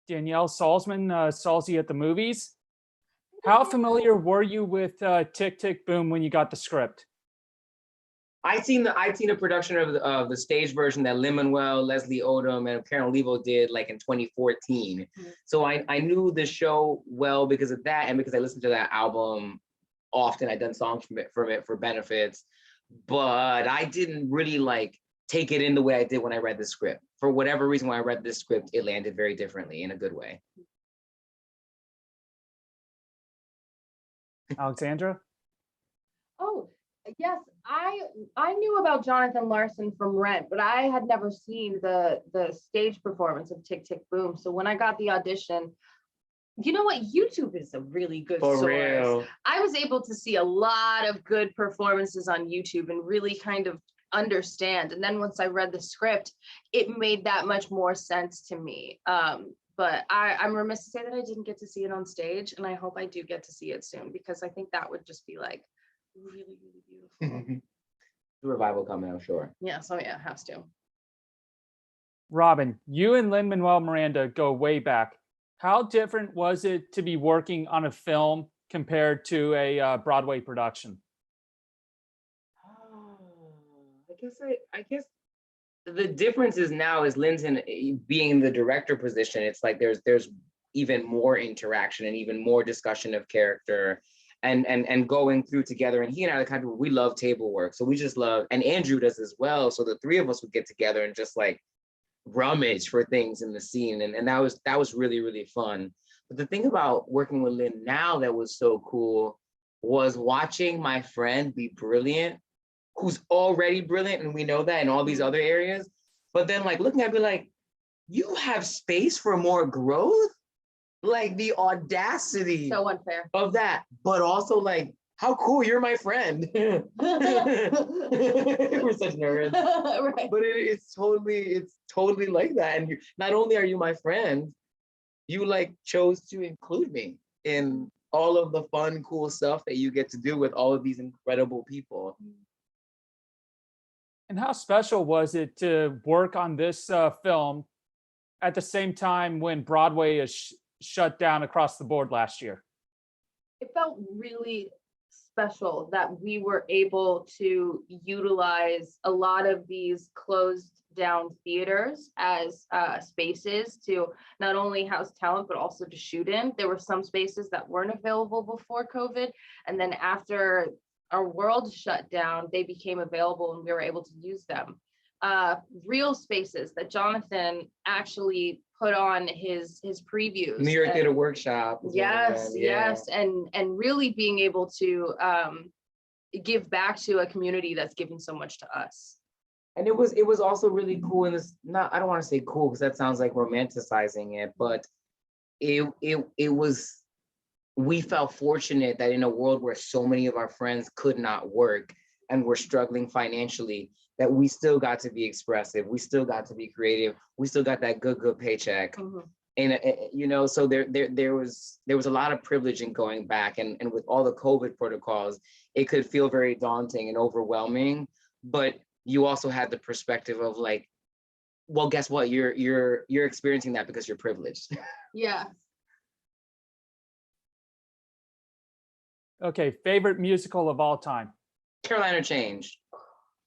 Danielle Salzman, Salzy at the Movies. How familiar were you with Tick Tick Boom when you got the script? I'd seen a production of the stage version that Lin-Manuel, Leslie Odom, and Karen Olivo did like in 2014. So I knew the show well because of that, and because I listened to that album often. I'd done songs from it for benefits, but I didn't really like take it in the way I did when I read the script. For whatever reason, when I read this script, it landed very differently in a good way. Alexandra? Oh, yes, I knew about Jonathan Larson from Rent, but I had never seen the stage performance of Tick Tick Boom. So when I got the audition, you know what? YouTube is a really good source. Real. I was able to see a lot of good performances on YouTube and really kind of understand. And then once I read the script, it made that much more sense to me. But I'm remiss to say that I didn't get to see it on stage, and I hope I do get to see it soon, because I think that would just be like really, really beautiful. The revival coming, I'm sure. Yeah, so yeah, it has to. Robin, you and Lin-Manuel Miranda go way back. How different was it to be working on a film compared to a Broadway production? I guess the difference is now is Linton being in the director position. It's like there's even more interaction and even more discussion of character and going through together. And he and I are the kind of people, we love table work. So we just love, and Andrew does as well. So the three of us would get together and just like rummage for things in the scene. And that was really, really fun. But the thing about working with Lynn now that was so cool was watching my friend be brilliant, who's already brilliant, and we know that in all these other areas. But then like looking at me like, you have space for more growth? Like the audacity So unfair of that, but also like, how cool, you're my friend. We're such nerds. right. But it's totally like that. And not only are you my friend, you like chose to include me in all of the fun, cool stuff that you get to do with all of these incredible people. And how special was it to work on this film at the same time when Broadway is shut down across the board last year? It felt really special that we were able to utilize a lot of these closed down theaters as spaces to not only house talent, but also to shoot in. There were some spaces that weren't available before COVID. And then after our world shut down, they became available and we were able to use them. Real spaces that Jonathan actually put on his previews. New York Theater Workshop. Yes, yes, and really being able to give back to a community that's given so much to us. And it was also really cool, and it's not, I don't want to say cool because that sounds like romanticizing it, but it was, we felt fortunate that in a world where so many of our friends could not work and were struggling financially, that we still got to be expressive, we still got to be creative, we still got that good paycheck. Mm-hmm. And you know, so there was a lot of privilege in going back, and with all the COVID protocols, it could feel very daunting and overwhelming. But you also had the perspective of like, well, guess what? You're experiencing that because you're privileged. Yeah. Okay, favorite musical of all time? Carolina Change.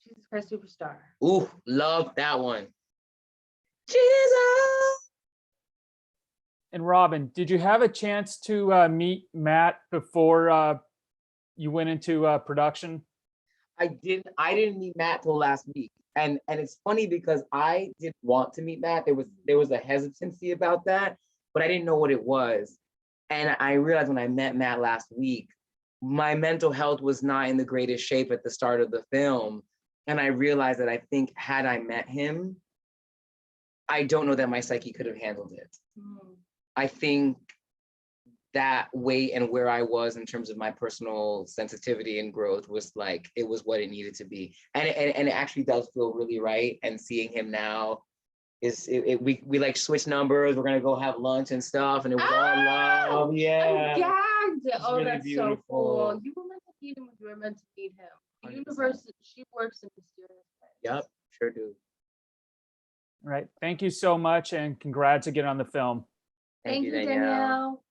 Jesus Christ Superstar. Ooh, love that one. Jesus. And Robin, did you have a chance to meet Matt before you went into production? I didn't meet Matt till last week. And it's funny because I didn't want to meet Matt. There was a hesitancy about that, but I didn't know what it was. And I realized when I met Matt last week, my mental health was not in the greatest shape at the start of the film. And I realized that I think had I met him, I don't know that my psyche could have handled it. I think that weight and where I was in terms of my personal sensitivity and growth was like, it was what it needed to be. And it actually does feel really right. And seeing him now we like switch numbers. We're gonna go have lunch and stuff. And it was all love. Yeah. I'm gagged. Oh, really that's beautiful. so cool. You were meant to meet him when you were meant to meet him. The 100%. universe, she works in mysterious ways. Yep, sure do. All right. Thank you so much, and congrats again on the film. Thank you, Danielle.